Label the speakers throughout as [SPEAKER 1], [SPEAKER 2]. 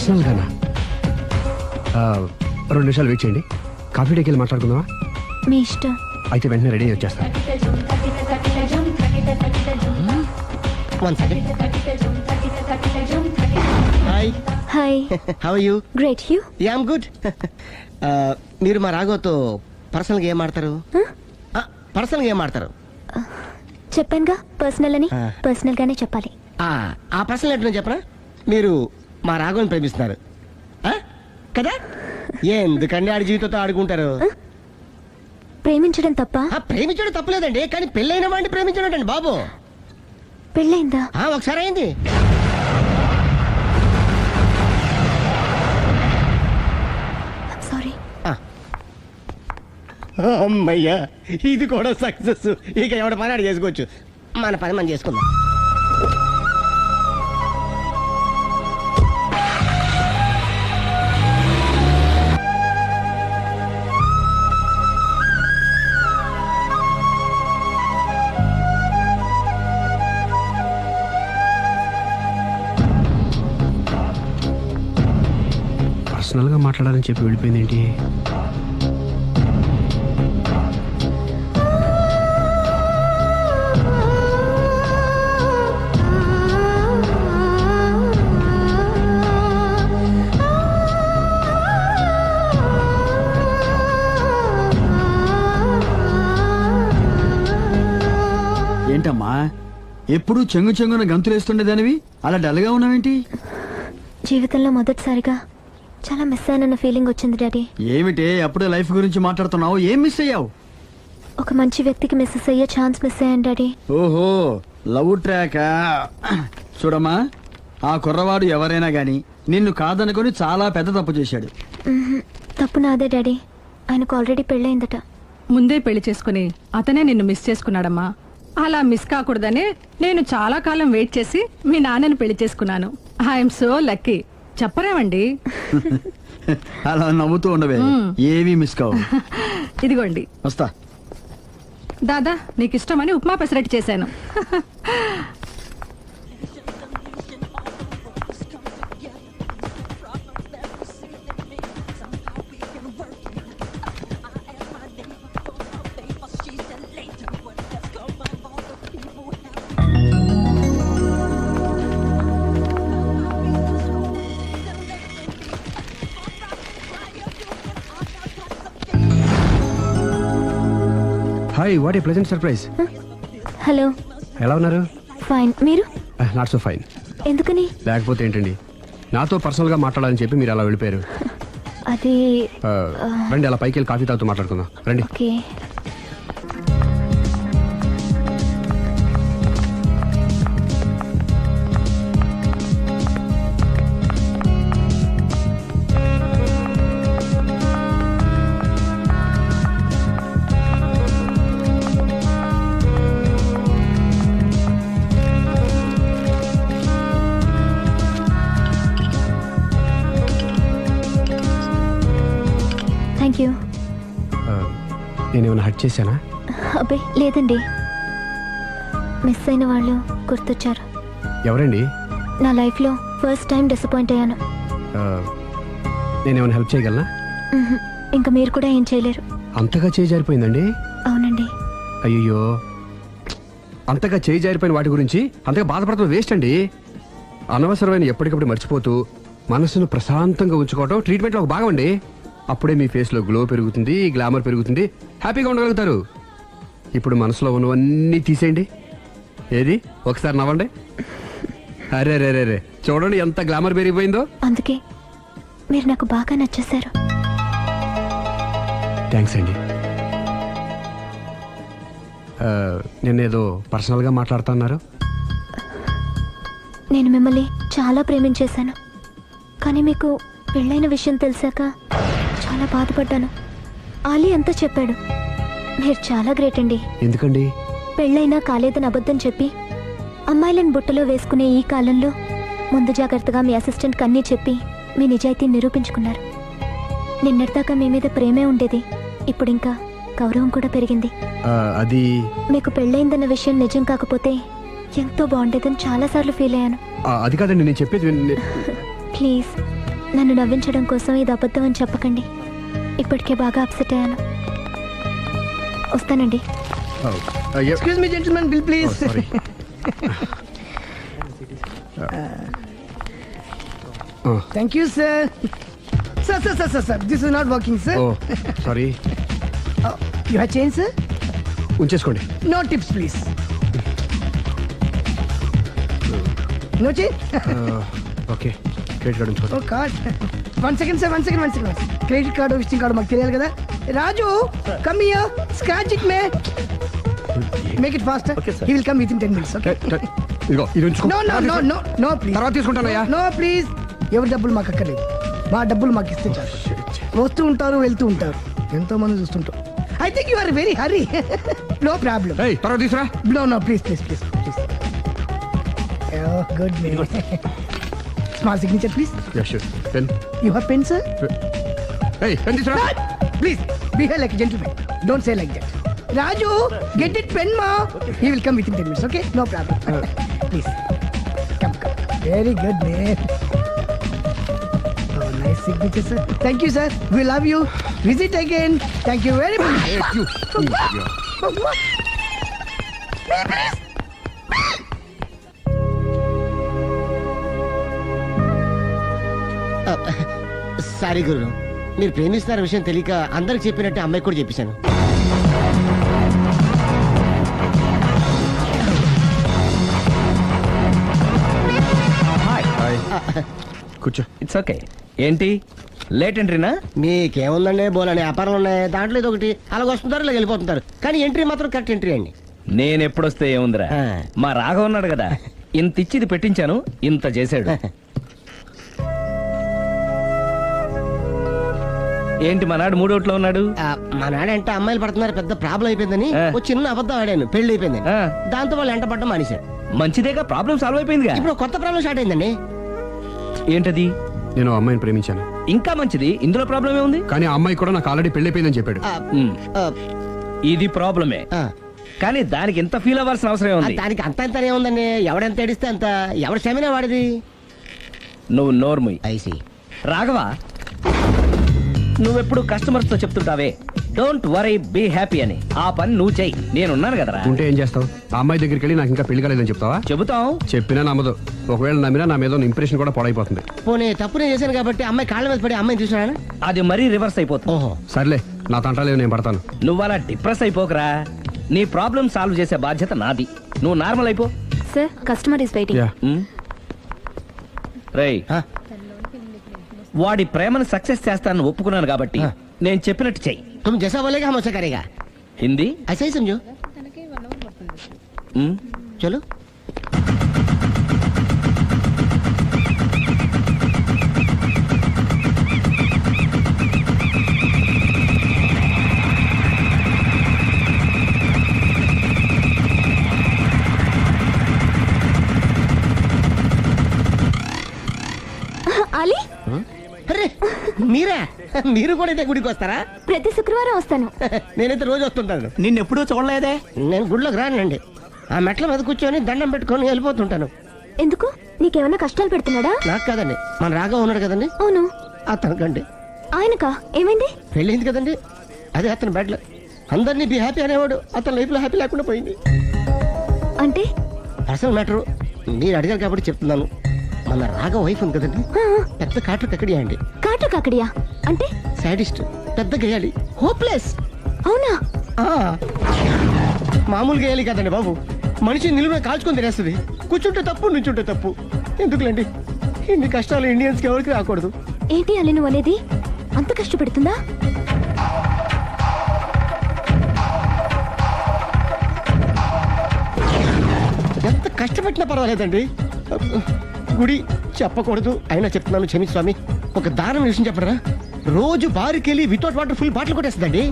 [SPEAKER 1] పర్సనల్గానా? 2 నిమిషాలు వెయిట్ చేయండి. కాఫీ డేకి వెళ్ళి మాట్లాడుకుందామా?
[SPEAKER 2] మీ ఇష్టం.
[SPEAKER 1] అయితే వెంటనే రెడీ వచ్చేస్తాను.
[SPEAKER 3] Hi.
[SPEAKER 2] Hi.
[SPEAKER 3] How are you?
[SPEAKER 2] Great. You?
[SPEAKER 3] Ya I'm good. మీరు మా రాఘవతో పర్సనల్గా ఏం ఆడతారు? పర్సనల్గా ఏం ఆడతారు?
[SPEAKER 2] చెప్పానుగా పర్సనల్ అని. పర్సనల్ గానే చెప్పాలి.
[SPEAKER 3] ఆ పర్సనల్ ఏంటో చెప్పనా? మీరు మా రాఘవని ప్రేమిస్తున్నారు కదా? ఎందుకండి ఆడి జీవితంతో ఆడుకుంటారు?
[SPEAKER 2] ప్రేమించడం తప్ప?
[SPEAKER 3] ప్రేమించడం తప్పలేదండి, కానీ పెళ్ళైన వాడిని ప్రేమించడం అండి బాబు.
[SPEAKER 2] పెళ్ళైందా?
[SPEAKER 3] ఒకసారి అయింది.
[SPEAKER 2] సారీ.
[SPEAKER 3] అమ్మయ్యా, ఇది కూడా సక్సెస్. ఇక ఎవడ పని ఆడు చేసుకోవచ్చు, మన పని మనం చేసుకుందాం.
[SPEAKER 1] పర్సనల్గా మాట్లాడాలని చెప్పి వెళ్ళిపోయింది ఏంటి?
[SPEAKER 4] ఏంటమ్మా ఎప్పుడు చెంగు చెంగున గంతులేస్తుండేదానివి అలా డల్గా ఉన్నావేంటి?
[SPEAKER 2] జీవితంలో మొదటిసారిగా చాలా మిస్ అయిన ఫీలింగ్ వచ్చింది డాడీ.
[SPEAKER 4] ఏమిటే అప్పుడే లైఫ్ గురించి మాట్లాడుతున్నావు? ఏం మిస్ అయ్యావు?
[SPEAKER 2] ఒక మంచి వ్యక్తికి మిస్ అయ్యే ఛాన్స్ మిస్ అయ్యాను డాడీ.
[SPEAKER 4] ఓహో, లవ్ ట్రాక్. చూడమ్మా, ఆ కుర్రవాడు ఎవరైనా గాని నిన్ను కాదనుకొని చాలా పెద్ద తప్పు చేశాడు.
[SPEAKER 2] తప్పు నాదే డాడీ. ఆయనకు ఆల్రెడీ పెళ్ళయిందట.
[SPEAKER 5] ముందే పెళ్లి చేసుకుని అతనే నిన్ను మిస్ చేసుకున్నాడమ్మా. అలా మిస్ కాకూడదని నేను చాలా కాలం వెయిట్ చేసి మీ నాన్నని పెళ్లి చేసుకున్నాను. I'm so lucky. చెప్పరేమండి?
[SPEAKER 4] అలా నవ్వుతూ ఉండవే, ఏవి మిస్ కావు.
[SPEAKER 5] ఇదిగోండి.
[SPEAKER 4] వస్తా.
[SPEAKER 5] దాదా, నీకు ఇష్టమని ఉప్మా పెసరట్టు చేశాను.
[SPEAKER 1] Hi, what a pleasant surprise.
[SPEAKER 2] Hello.
[SPEAKER 1] ఎలా ఉన్నారు?
[SPEAKER 2] ఫైన్. మీరు?
[SPEAKER 1] Not so fine.
[SPEAKER 2] ఎందుకని?
[SPEAKER 1] లేకపోతే ఏంటండి, నాతో పర్సనల్గా మాట్లాడాలని చెప్పి మీరు అలా వెళ్ళిపోయారు.
[SPEAKER 2] అది
[SPEAKER 1] రండి, అలా పైకి వెళ్ళి కాఫీ తాగుతూ మాట్లాడుకుందాం. రండి.
[SPEAKER 2] ఓకే. Thank you.
[SPEAKER 1] నేనేమైనా హర్ట్ చేశానా?
[SPEAKER 2] అబ్బే లేదండి. మిస్ అయిన వాళ్ళు గుర్తొచ్చారు.
[SPEAKER 1] ఎవరండి?
[SPEAKER 2] నా లైఫ్లో ఫస్ట్ టైం డిసప్పాయింట్ అయ్యాను.
[SPEAKER 1] నేనేమైనా హెల్ప్ చేయగలనా?
[SPEAKER 2] ఇంకా మీరు కూడా ఏం చేయలేరు.
[SPEAKER 1] అంతగా చేయి జారిపోయిందండి?
[SPEAKER 2] అవునండి.
[SPEAKER 1] అయ్యో, అంతగా చేయి జారిపోయిన వాటి గురించి అంతగా బాధపడటం వేస్ట్ అండి. అనవసరమైన ఎప్పటికప్పుడు మర్చిపోతూ మనసును ప్రశాంతంగా ఉంచుకోవటం ట్రీట్మెంట్లో ఒక భాగం అండి. అప్పుడే మీ ఫేస్లో గ్లో పెరుగుతుంది, గ్లామర్ పెరుగుతుంది, హ్యాపీగా ఉండగలుగుతారు. ఇప్పుడు మనసులో ఉన్నవన్నీ తీసేయండి. ఏది, ఒకసారి నవ్వండి. అరే రే రే రే, చూడండి ఎంత గ్లామర్ పెరిగిపోయిందో.
[SPEAKER 2] అందుకే మీరు నాకు బాగా నచ్చేశారు.
[SPEAKER 1] థ్యాంక్స్ అండి. నేనేదో పర్సనల్గా మాట్లాడుతున్నారు.
[SPEAKER 2] నేను మిమ్మల్ని చాలా ప్రేమించేశాను, కానీ మీకు పెళ్ళైన విషయం తెలిసాక చాలా బాధపడ్డాను. ఆలీ అంతా చెప్పాడు. మీరు చాలా గ్రేట్ అండి.
[SPEAKER 1] ఎందుకండి?
[SPEAKER 2] పెళ్ళైనా కాలేదని అబద్ధం చెప్పి అమ్మాయిలను బుట్టలో వేసుకునే ఈ కాలంలో ముందు జాగ్రత్తగా మీ అసిస్టెంట్ కన్నీ చెప్పి మీ నిజాయితీ నిరూపించుకున్నారు. నిన్నటిదాకా మీ మీద ప్రేమే ఉండేది, ఇప్పుడు ఇంకా గౌరవం కూడా పెరిగింది.
[SPEAKER 1] అది
[SPEAKER 2] మీకు పెళ్ళైందన్న విషయం నిజం కాకపోతే ఎంతో బాగుండేదని చాలాసార్లు ఫీల్ అయ్యాను.
[SPEAKER 1] అది కాదండి నేను చెప్పేది.
[SPEAKER 2] ప్లీజ్ నన్ను నవ్వించడం కోసం ఇది అబద్ధం అని చెప్పకండి. ఇప్పటికే బాగా అప్సెట్ అయ్యాను. వస్తానండి.
[SPEAKER 3] Excuse me gentlemen, bill please.
[SPEAKER 1] Sorry.
[SPEAKER 3] Thank you sir. Sir this is not working sir.
[SPEAKER 1] Oh sorry.
[SPEAKER 3] You have change sir?
[SPEAKER 1] ఉంచేసుకోండి.
[SPEAKER 3] No tips please. No change?
[SPEAKER 1] Okay, credit card ఉంచుకోండి.
[SPEAKER 3] Oh card. One second sir, one second. Credit card visiting card మాకు తెలియాలి కదా. Raju come here, scratch it may, make it fast. He will come within 10 minutes. Okay.
[SPEAKER 1] ఇదిగో ఇది ఉంచుకో.
[SPEAKER 3] No please.
[SPEAKER 1] తర్వాత తీసుకుంటానయ్యా.
[SPEAKER 3] No please. ఎవరి డబ్బులు మాకు అక్కర్లేదు, మా డబ్బులు మాకు ఇస్తే చాలు. వస్తూ ఉంటారు, వెళ్తూ ఉంటారు, ఎంతో మంది చూస్తుంటారు. I think you are very hurry. No problem.
[SPEAKER 1] ఏయ్, తర్వాత తీసురా.
[SPEAKER 3] No, please. గుడ్ మే. Small signature please.
[SPEAKER 1] Ya sure. Pen.
[SPEAKER 3] You have pen sir?
[SPEAKER 1] ఏయ్, పెన్ తీసురా.
[SPEAKER 3] Please, behave like a gentleman. Don't say like that. Raju, get it pen, ma. He will come within 10 minutes, okay? No problem. Please. Come. Very good, man. Oh, nice signature, sir. Thank you, sir. We love you. Visit again. Thank you very much.
[SPEAKER 1] Hey, you.
[SPEAKER 3] Sorry గురు, మీరు ప్రేమిస్తున్న విషయం తెలియక అందరికి చెప్పినట్టు అమ్మాయి కూడా చెప్పేశాను.
[SPEAKER 1] హాయ్. కూర్చో.
[SPEAKER 6] It's okay. ఏంటి లేట్ ఎంట్రీనా?
[SPEAKER 3] మీకేముందండి, బోలని వ్యాపారాలు ఉన్నాయి, దాంట్లో ఇది ఒకటి అలాగ వస్తుంటారు, ఇలా వెళ్ళిపోతుంటారు. కానీ ఎంట్రీ మాత్రం కరెక్ట్ ఎంట్రీ అండి.
[SPEAKER 6] నేను ఎప్పుడొస్తే ఏముందిరా,
[SPEAKER 3] ఆ.
[SPEAKER 6] మా రాఘవ ఉన్నాడు కదా, ఇంత ఇచ్చి ఇది పెట్టించాను, ఇంత చేశాడు. ఏంటి మా నాడు మూడోట్లో ఉన్నాడు?
[SPEAKER 3] మా నాడంటే అమ్మాయిలు పడుతున్నారు, పెద్ద ప్రాబ్లం అయిపోయిందని
[SPEAKER 6] ఆ.
[SPEAKER 3] ఒక చిన్న అబద్ధం ఆడాను, పెళ్లి అయిపోయిందని.
[SPEAKER 6] ఆ.
[SPEAKER 3] దాంతో వాళ్ళు ఎంట పడ్డం మానేశారు.
[SPEAKER 6] మంచిదేగా, ప్రాబ్లం సాల్వ్ అయిపోయిందిగా.
[SPEAKER 3] ఇప్పుడు కొత్త ప్రాబ్లం స్టార్ట్ అయిందండి.
[SPEAKER 6] ఏంటది?
[SPEAKER 1] నేను ఆ అమ్మాయిని ప్రేమించాను,
[SPEAKER 6] ఇంకా మంచిది, ఇందులో ప్రాబ్లం ఏముంది?
[SPEAKER 1] కానీ ఆ అమ్మాయి కూడా నాకు ఆల్రెడీ పెళ్ళైపోయిందని చెప్పాడు.
[SPEAKER 3] ఆ,
[SPEAKER 6] ఉమ్,
[SPEAKER 3] ఆ,
[SPEAKER 6] ఇది ప్రాబ్లమే,
[SPEAKER 3] ఆ.
[SPEAKER 6] కానీ దానికి ఇంత ఫీల్ అవ్వాల్సిన అవసరం
[SPEAKER 3] ఆ,
[SPEAKER 6] ఏముంది?
[SPEAKER 3] దానికి అంత ఏముందండి, ఎవడెంత ఏడిస్తే అంత, ఎవడ క్షమినా వాడిది.
[SPEAKER 6] నువ్వు నోర్ముయ్.
[SPEAKER 3] ఐసి
[SPEAKER 6] రాఘవ, నువ్వెప్పుడు కస్టమర్స్ తో చెప్తుంటావే డోంట్ వరీ బీ హ్యాపీ అని, ఆ పని నువ్వు చెయ్యి, నేనున్నాను కదరా.
[SPEAKER 1] ఉంటే ఏం చేస్తావు? ఆ అమ్మాయి దగ్గరికి వెళ్ళి నాకు ఇంకా పెళ్లి కాలేదని చెప్తావా?
[SPEAKER 6] చెబుతాం.
[SPEAKER 1] చెప్పినా నమ్మదు. ఒకవేళ నమ్మినా నా మీద ఇంప్రెషన్ కూడా పాడైపోతుంది.
[SPEAKER 3] పోనీ తప్పు నేను చేశాను కాబట్టి అమ్మాయి కాళ్ళ మీద పడి అమ్మాయిని చూసినా.
[SPEAKER 6] అది మరీ రివర్స్ అయిపోతుంది.
[SPEAKER 3] ఓహో,
[SPEAKER 1] సర్లే, నా తంటాలేవు, నేను పడతాను.
[SPEAKER 6] నువ్వు అలా డిప్రెస్ అయిపోకరా, నీ ప్రాబ్లం సాల్వ్ చేసే బాధ్యత నాది, నువ్వు నార్మల్ అయిపో.
[SPEAKER 2] Sir, customer is waiting.
[SPEAKER 1] Yeah.
[SPEAKER 6] రేయ్,
[SPEAKER 3] ఆ,
[SPEAKER 6] వాడి ప్రేమను సక్సెస్ చేస్తానని ఒప్పుకున్నాను కాబట్టి నేను చెప్పినట్టు చెయ్యి.
[SPEAKER 3] तुम जैसा बोलेगा हम वैसा करेगा.
[SPEAKER 6] హిందీ
[SPEAKER 3] ऐसा ही समझो. चलो.
[SPEAKER 2] అలీ,
[SPEAKER 3] అరే మీరా, మీరు కూడా ఇదే గుడికి వస్తారా?
[SPEAKER 2] ప్రతి శుక్రవారం వస్తాను.
[SPEAKER 3] నేనైతే రోజు వస్తుంటాను.
[SPEAKER 4] నిన్నెప్పుడూ చూడలేదే.
[SPEAKER 3] నేను గుడిలోకి రానండి, ఆ మెట్ల మీద కూర్చొని దండం పెట్టుకొని వెళ్ళిపోతుంటాను.
[SPEAKER 2] ఎందుకు? నీకేమైనా కష్టాలు పెడుతున్నాడా?
[SPEAKER 3] నాకు కాదండి, మన రాఘవ ఉన్నాడు కదండి,
[SPEAKER 2] అవును.
[SPEAKER 3] అతనికండి.
[SPEAKER 2] ఆయనకా? ఏమైంది?
[SPEAKER 3] పెళ్ళైంది కదండి, అదే అతని బెడ్లో అందరినీ బి హ్యాపీ అనేవాడు, అతని లైఫ్ లో హ్యాపీ లేకుండా పోయింది.
[SPEAKER 2] అంటే?
[SPEAKER 3] పర్సనల్ మ్యాటర్, మీరు అడిగారు కాబట్టి చెప్తున్నాను. మన రాఘవ వైఫ్ ఉంది కదండి, పెద్ద కాటర్ కక్కడియా అండి.
[SPEAKER 2] కాటు కాకడియా అంటే?
[SPEAKER 3] సాడిస్ట్, పెద్ద గేయాలి, హోప్లెస్.
[SPEAKER 2] అవునా?
[SPEAKER 3] మామూలు గేయాలి కదండి బాబు, మనిషి నిలువున కాల్చుకొని తినేస్తుంది. కూర్చుంటే తప్పు, నుంచుంటే తప్పు. ఎందుకులేండి, ఇన్ని కష్టాలు ఇండియన్స్ కి ఎవరికి రాకూడదు.
[SPEAKER 2] ఏంటి అలీ నువ్వు అనేది? అంత కష్టపెడుతుందా?
[SPEAKER 3] ఎంత కష్టపెట్టినా పర్వాలేదండి. గుడి చెప్పకూడదు, అయినా చెప్తున్నాను, క్షమించు స్వామి. ఒక దానం విషయం చెప్పరా, రోజు బారుకెళ్ళి వితౌట్ వాటర్ ఫుల్ బాటిల్ కొట్టేస్తుందండి.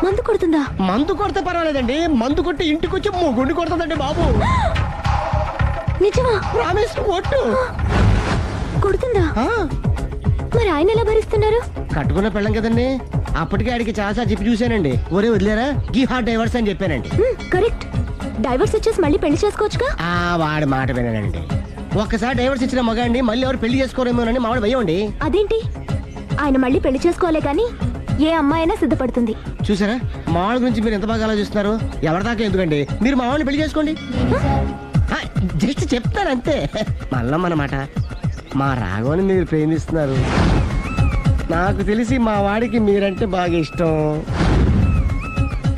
[SPEAKER 2] మందు కొడుతుందా?
[SPEAKER 3] మందు కొడితే పర్వాలేదండి, మందు కొట్టి ఇంటికి వచ్చి గుండి కొడుతుందండి బాబు.
[SPEAKER 2] నిజమా?
[SPEAKER 3] ప్రామిస్, ఒట్టు.
[SPEAKER 2] కొడుతుందా?
[SPEAKER 3] ఆ,
[SPEAKER 2] మరి ఆయన ఎలా భరిస్తున్నారు?
[SPEAKER 3] కట్టుకున్న పెళ్ళం కదండి, అప్పటికే ఆడికి చాలా చెప్పి చూశానండి. ఒరే వదిలేరా, గీ హార్ట్ డైవర్స్ అని చెప్పానండి.
[SPEAKER 2] కరెక్ట్. డైవర్స్ వచ్చేసి మళ్ళీ పెళ్లి చేసుకోవచ్చుగా.
[SPEAKER 3] ఆ వాడి మాట వినండి, ఒక్కసారి డైవర్స్ ఇచ్చిన మగాండి మళ్ళీ ఎవరు పెళ్లి చేసుకోరేమోనని మావాడు భయం అండి.
[SPEAKER 2] అదేంటి ఆయన మళ్ళీ పెళ్లి చేసుకోలే కానీ ఏ అమ్మాయి అయినా సిద్ధపడుతుంది.
[SPEAKER 3] చూసారా మావాళ్ళ గురించి మీరు ఎంత బాగా ఆలోచిస్తున్నారు. ఎవరిదాకా ఎందుకండి, మీరు మావాడిని పెళ్లి చేసుకోండి. జస్ట్ చెప్తాను అంతే. మళ్ళం అన్నమాట. మా రాఘవని మీరు ప్రేమిస్తున్నారు. నాకు తెలిసి మా వాడికి మీరంటే బాగా ఇష్టం.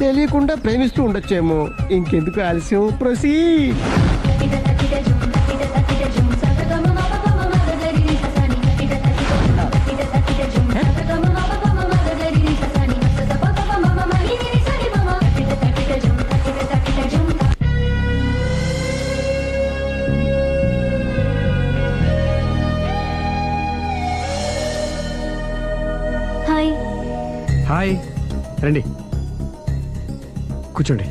[SPEAKER 3] తెలియకుండా ప్రేమిస్తూ ఉండొచ్చేమో. ఇంకెందుకు ఆలస్యం, ప్రొసీడ్.
[SPEAKER 2] హాయ్.
[SPEAKER 1] హాయ్, రండి కూర్చోండి.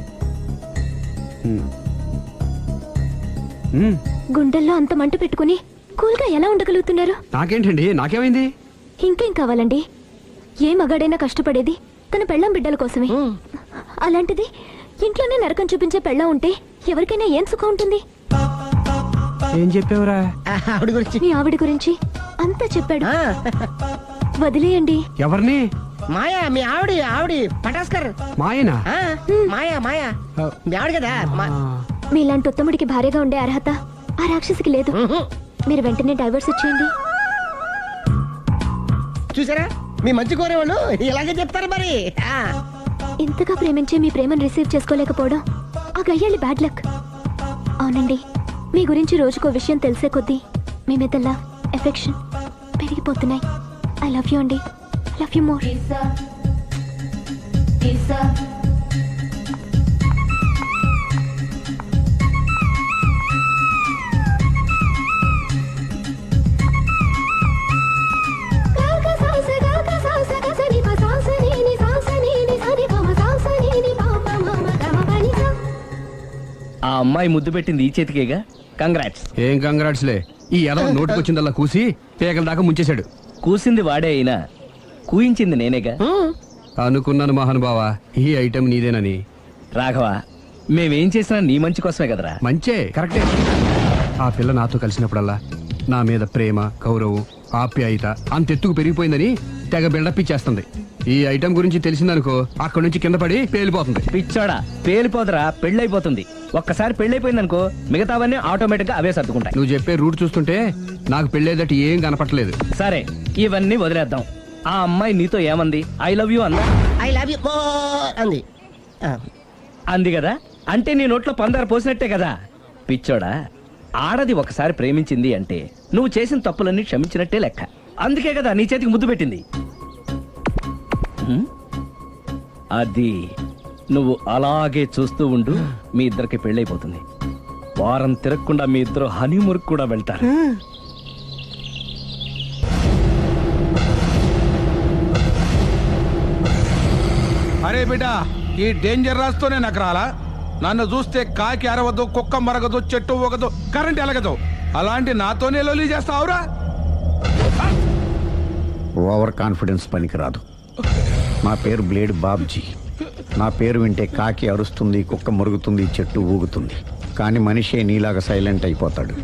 [SPEAKER 2] గుండెల్లో అంత మంట పెట్టుకుని కూల్గా ఎలా ఉండగలుగుతున్నారు?
[SPEAKER 1] నాకేంటండి, నాకేమైంది?
[SPEAKER 2] ఇంకేం కావాలండి? ఏ మగాడైనా కష్టపడేది తన పెళ్ళాం బిడ్డల కోసమే. అలాంటిది ఇంట్లోనే నరకం చూపించే పెళ్ళాం ఉంటే ఎవరికైనా ఏం సుఖం ఉంటుంది?
[SPEAKER 1] ఏం చెప్పావురా?
[SPEAKER 3] ఆవిడ గురించి
[SPEAKER 2] మీ ఆవిడ గురించి అంతా చెప్పాడు. వదిలేయండి.
[SPEAKER 1] ఎవరిని?
[SPEAKER 3] మాయా, మీ ఆవిడ పటాస్కర్.
[SPEAKER 1] మాయనా?
[SPEAKER 3] మాయా మీ ఆవిడ కదా.
[SPEAKER 2] మీలాంటి ఉత్తముడికి భార్యగా ఉండే అర్హత ఆ రాక్షసికి లేదు. మీరు వెంటనే డైవర్స్ ఇచ్చేయండి.
[SPEAKER 3] చూసారా, మీ మంచి కోరేవాళ్ళు ఇలాగే చెప్తారు మరి.
[SPEAKER 2] ఇంతగా ప్రేమించే మీ ప్రేమను రిసీవ్ చేసుకోలేకపోవడం ఆ గయ్యాళ్ళి బ్యాడ్ లక్. అవునండి, మీ గురించి రోజుకో విషయం తెలిసే కొద్దీ మీ మీద లవ్, ఎఫెక్షన్ పెరిగిపోతున్నాయి. ఐ లవ్ యూ అండి. I love you more.
[SPEAKER 6] ఆ అమ్మాయి ముద్దు పెట్టింది ఈ చేతికేగా. కంగ్రాట్స్.
[SPEAKER 1] ఏం కంగ్రాట్స్లే. ఈ ఎదవ నోటికొచ్చిందల్లా కూసి పేకల దాకా ముంచేశాడు.
[SPEAKER 6] కూసింది వాడే అయినా కూయించింది నేనేగా.
[SPEAKER 1] అనుకున్నాను మహానుభావా, ఈ ఐటెం నీదేనని.
[SPEAKER 6] రాఘవ, మేమేం చేసినా నీ మంచి కోసమే కదరా.
[SPEAKER 1] మంచే, కరెక్టే. ఆ పిల్ల నాతో కలిసినప్పుడల్లా నా మీద ప్రేమ, గౌరవం, ఆప్యాయత అంతెత్తుకు పెరిగిపోయిందని తెగ బిల్డప్ ఇచ్చేస్తుంది. ఈ ఐటెం గురించి తెలిసిందనుకో అక్కడి నుంచి కింద పడి పేలిపోతుంది.
[SPEAKER 6] పిచ్చోడా, పేలిపోదరా, పెళ్ళైపోతుంది. ఒక్కసారి పెళ్ళైపోయిందనుకో మిగతావన్నీ ఆటోమేటిక్ గా అవే సర్దుకుంటాయి.
[SPEAKER 1] నువ్వు చెప్పే రూట్ చూస్తుంటే నాకు పెళ్ళేదట ఏం కనపట్లేదు.
[SPEAKER 6] సరే, ఇవన్నీ వదిలేద్దాం. ఆ అమ్మాయి నీతో ఏమంది? ఐ లవ్ యూ అందా?
[SPEAKER 3] ఐ లవ్ యూ అంది.
[SPEAKER 6] అంది కదా, అంటే నీ నోట్లో పందారు పోసినట్టే కదా. పిచ్చోడా, ఆడది ఒకసారి ప్రేమించింది అంటే నువ్వు చేసిన తప్పులన్నీ క్షమించినట్టే లెక్క. అందుకే కదా నీ చేతికి ముద్దు పెట్టింది. అది నువ్వు అలాగే చూస్తూ ఉండు, మీ ఇద్దరికి పెళ్ళైపోతుంది. వారం తిరగకుండా మీ ఇద్దరు హనీమూర్ కూడా వెళ్తారు.
[SPEAKER 7] అరే బిడ్డా, ఈ డేంజర్ రాస్తూనే నాకు రాలా. నన్ను చూస్తే కాకి అరవదు, కుక్క మరగదు, చెట్టు ఊగదు, కరెంట్ ఎలగదు. అలాంటి నాతోనే లొలి చేస్తావురా?
[SPEAKER 8] ఓవర్ కాన్ఫిడెన్స్ పనికిరాదు. నా పేరు బ్లేడ్ బాబ్జీ. నా పేరు వింటే కాకి అరుస్తుంది, కుక్క మురుగుతుంది, చెట్టు ఊగుతుంది. కానీ మనిషే నీలాగా సైలెంట్ అయిపోతాడు.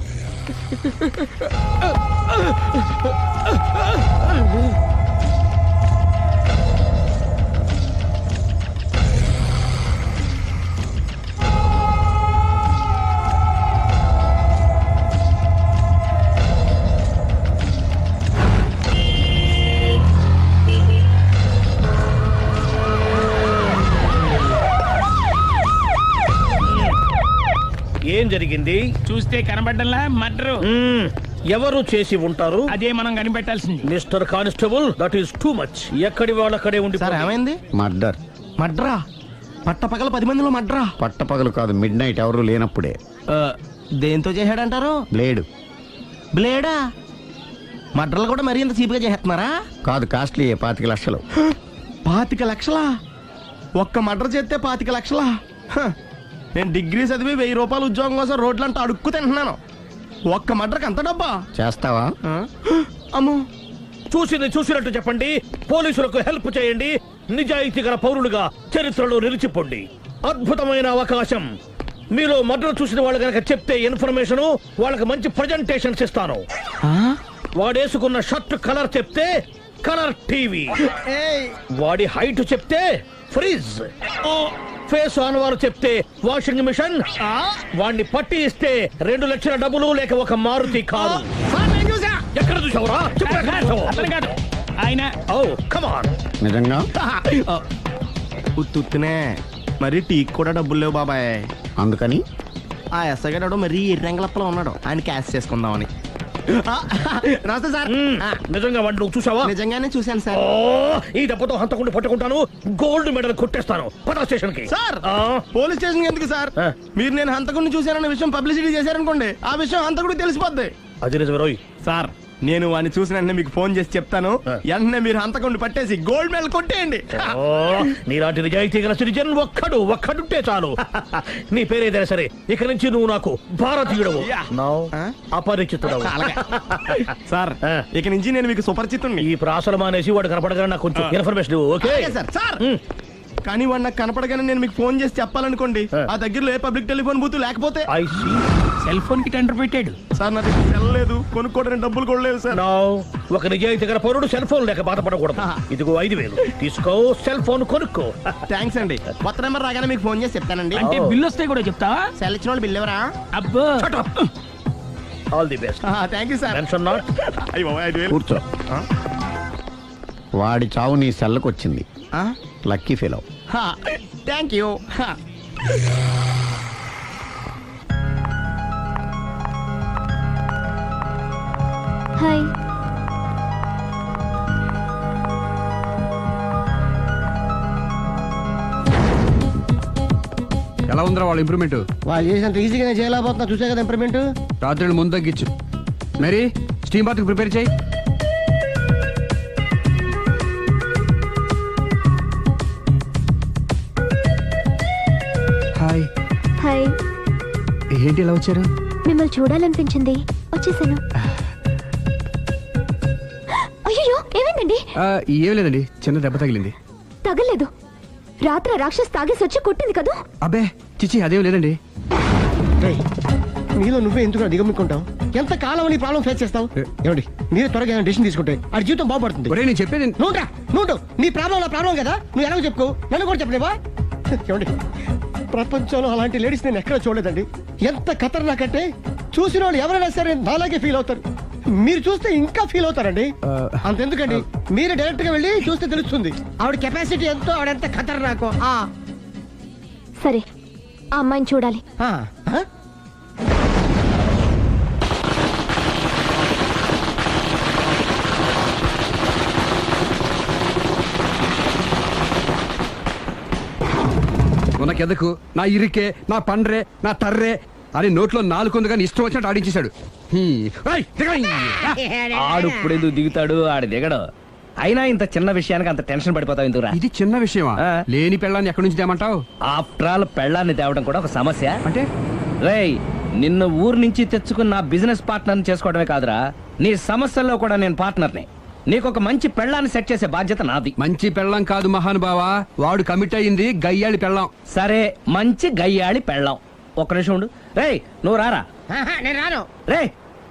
[SPEAKER 9] ఏం జరిగింది?
[SPEAKER 10] చూస్తే కనబడ్డంలా మర్డరు.
[SPEAKER 9] ఎవరు చేసి ఉంటారు?
[SPEAKER 10] అదే మనం కనిపెట్టాల్సింది.
[SPEAKER 9] Mister constable, that is too much. ఎక్కడి వాళ్ళక్కడే ఉండి.
[SPEAKER 3] సార్ ఏమైంది?
[SPEAKER 8] మర్డర్.
[SPEAKER 3] మడ్రా? పట్టపగల 10 మందిలో మడ్రా?
[SPEAKER 8] పట్టపగలు కాదు, మిడ్ నైట్ ఎవరు లేనప్పుడే.
[SPEAKER 3] దేంతో చేశాడంటారు?
[SPEAKER 8] బ్లేడ్.
[SPEAKER 3] బ్లేడా? మడ్రలు కూడా మరీ ఇంత చీప్గా చేస్తున్నారా?
[SPEAKER 8] కాదు, కాస్ట్లీ 25 లక్షలు.
[SPEAKER 3] 25 లక్షలా? ఒక్క మడ్ర చేస్తే 25 లక్షలా? నేను డిగ్రీ చదివి 1000 రూపాయలు ఉద్యోగం కోసం రోడ్లంతా అడుక్కు తింటున్నాను. ఒక్క మడ్రకు అంత డబ్బా?
[SPEAKER 8] చేస్తావా?
[SPEAKER 3] అమ్మో.
[SPEAKER 9] చూసినట్టు చెప్పండి. పోలీసులకు హెల్ప్ చేయండి. నిజాయితీ గల పౌరులుగా చరిత్రలో నిలిచిపోండి. అద్భుతమైన అవకాశం. మీలో మర్డర్ చూసిన వాళ్ళు కనుక చెప్తే ఇన్ఫర్మేషన్ వాళ్ళకి మంచి ప్రజెంటేషన్స్ ఇస్తాను. వాడేసుకున్న షర్ట్ కలర్ చెప్తే కలర్ టీవీ, వాడి హైట్ చెప్తే ఫ్రిజ్, ఫేస్ ఆన్ వారు చెప్తే వాషింగ్ మిషన్, వాడిని పట్టి ఇస్తే 2 లక్షల డబ్బులు లేక ఒక మారుతి కారు. ఎక్కడ చూసావురా?
[SPEAKER 10] అతను కాదు ఆయన.
[SPEAKER 9] Oh come on.
[SPEAKER 8] నిజంగా
[SPEAKER 3] ఉత్తునే మరి టీకి కూడా డబ్బులు లేవు బాబాయ్.
[SPEAKER 8] అందుకని
[SPEAKER 3] ఆ ఎస్ఐ గారు మరీ ఎర్రంగలప్పలో ఉన్నాడు, ఆయన క్యాష్ చేసుకుందామని. నమస్తే సార్.
[SPEAKER 9] నిజంగా వాడిని నువ్వు చూసావా?
[SPEAKER 3] నిజంగానే చూశాను సార్.
[SPEAKER 9] ఈ దెబ్బతో హంతకుండా పట్టుకుంటాను, గోల్డ్ మెడల్ కొట్టేస్తాను. పద స్టేషన్ కి.
[SPEAKER 3] సార్ పోలీస్ స్టేషన్ ఎందుకు సార్? మీరు నేను హంతకుడిని చూశానన్న విషయం పబ్లిసిటీ చేశారనుకోండి, ఆ విషయం హంతకుడికి తెలిసిపోద్ది.
[SPEAKER 9] అది నిజమే రోయ్.
[SPEAKER 3] సార్ నేను వాడిని చూసిన వెంటనే మీకు ఫోన్ చేసి చెప్తాను, వెంటనే మీరు హంతకుడిని పట్టేసి గోల్డ్ మెడల్ కొట్టేయండి.
[SPEAKER 9] నీలాంటి నిజాయితీ గల సిటిజన్ ఒక్కడుంటే చాలు. నీ పేరేదైనా సరే ఇక నుంచి నువ్వు నాకు భారతీయుడవు, అపరిచితుడవు.
[SPEAKER 3] సార్ ఇక నుంచి నేను మీకు సుపరిచితుడిని.
[SPEAKER 9] ఈ ప్రాసలు మానేసి వాడు కనపడగానే నాకు కొంచెం ఇన్ఫర్మేషన్ ఇవ్వు, ఓకే?
[SPEAKER 3] సార్ సార్ కానీ వాడు నాకు కనపడగానే నేను మీకు ఫోన్ చేసి చెప్పాలనుకోండి, ఆ దగ్గరలో ఏ పబ్లిక్ టెలిఫోన్ బూత్ లేకపోతే.
[SPEAKER 10] సెల్ ఫోన్ కి టెండర్ పెట్టాడు
[SPEAKER 3] సార్ నా దగ్గర సెల్ లేదు, కొనుక్కోవడానికి డబ్బులు కూడా లేవు సార్.
[SPEAKER 9] ఒక నిజాయితీ గల పౌరుడు సెల్ ఫోన్ లేక బాధపడకూడదు. ఇదిగో 5,000 తీసుకో, సెల్ ఫోన్ కొనుక్కో.
[SPEAKER 3] థ్యాంక్స్ అండి. కొత్త నెంబర్ రాగానే మీకు ఫోన్ చేసి చెప్తానండి.
[SPEAKER 10] అంటే బిల్లు వస్తే కూడా చెప్తావా?
[SPEAKER 3] సెల్ ఇచ్చిన వాళ్ళు బిల్ ఎవరా?
[SPEAKER 10] అబ్బో
[SPEAKER 9] all the best.
[SPEAKER 3] Thank you sir.
[SPEAKER 9] Tension not.
[SPEAKER 8] కూర్చో. వాడి చావు నీ సెల్లకు వచ్చింది. Lucky fellow.
[SPEAKER 3] Thank you.
[SPEAKER 2] Hi.
[SPEAKER 1] ఎలా ఉందిరా వాళ్ళ ఇంప్రూవ్మెంట్?
[SPEAKER 3] వాళ్ళు చేసినంత ఈజీగానే చేయలేకపోతున్నా, చూసే కదా ఇంప్రూవ్మెంట్.
[SPEAKER 1] రాత్రి ముందు తగ్గించు. మరి స్టీమ్ బాత్ ప్రిపేర్ చేయి. హాయ్.
[SPEAKER 2] హాయ్.
[SPEAKER 1] ఏంటి ఇలా వచ్చారు?
[SPEAKER 2] మిమ్మల్ని చూడాలనిపించింది, వచ్చేసాను. అయ్యో ఏమైందండి?
[SPEAKER 1] ఏం లేదండి, చిన్న దెబ్బ తగిలింది.
[SPEAKER 2] తగలేదు. రాత్రి రాక్షస్ తాగేసి వచ్చి కొట్టింది కదా?
[SPEAKER 1] అబ్బే చిచి అదేం లేదండి.
[SPEAKER 3] నీలో నువ్వే ఎందుకు దిగమ్ముకుంటావు? ఎంత కాలం నీ ప్రాబ్లం ఫేస్ చేస్తావు? ఏమండి మీరు త్వరగా డెసిషన్ తీసుకుంటే ఆ జీవితం బాగుపడుతుంది.
[SPEAKER 1] ఒరేయ్ నేను చెప్పేది
[SPEAKER 3] నువ్వు నీ ప్రాబ్లం నా ప్రాబ్లం కదా, నువ్వు ఎలాగో చెప్పుకో, నన్ను కూడా చెప్పలేవా? ఏమండి ప్రపంచంలో అలాంటి లేడీస్ నేను ఎక్కడ చూడలేదండి. ఎంత ఖతర్నాకంటే చూసిన వాళ్ళు ఎవరైనా సరే నాలాగే ఫీల్ అవుతారు. మీరు చూస్తే ఇంకా ఫీల్ అవుతారండి. అంతెందుకండి మీరు డైరెక్ట్ గా వెళ్ళి చూస్తే తెలుస్తుంది ఆవిడ కెపాసిటీ ఎంతో, ఆవిడెంత ఖతర్నాకో.
[SPEAKER 2] సరే ఆ అమ్మాయిని చూడాలి.
[SPEAKER 1] ఉనకెదకు నా ఇరికే నా పండ్రే నా తర్రే అని నోట్లో 4 ఉంది కానీ ఇష్టం వచ్చినట్టు ఆడించేశాడు.
[SPEAKER 6] ఆడు ఇప్పుడు ఎందుకు దిగుతాడు? ఆడు దిగడు. అయినా ఇంత చిన్న విషయానికి అంత టెన్షన్ పడిపోతావు ఎందుకురా?
[SPEAKER 1] ఇది చిన్న విషయమా? లేని పెళ్ళాన్ని ఎక్కడి నుంచి తేమంటావు?
[SPEAKER 6] ఆఫ్టర్ ఆల్ పెళ్ళాన్ని తేవడం కూడా ఒక సమస్య
[SPEAKER 1] అంటే?
[SPEAKER 6] రేయ్ నిన్ను ఊరు నుంచి తెచ్చుకున్న నా బిజినెస్ పార్ట్నర్ని చేసుకోవడమే కాదురా, నీ సమస్యల్లో కూడా నేను పార్ట్నర్ని. నీకు ఒక మంచి పెళ్ళాన్ని సెట్ చేసే బాధ్యత నాది.
[SPEAKER 1] మంచి పెళ్ళం కాదు మహానుభావా, వాడు కమిట్ అయ్యింది గయ్యాళి పెళ్ళం.
[SPEAKER 6] సరే మంచి గయ్యాళి పెళ్ళాం. ఒక్క నిమిషం ఉండు. రేయ్ నువ్వు రారా.
[SPEAKER 3] నేను రాను.
[SPEAKER 6] రే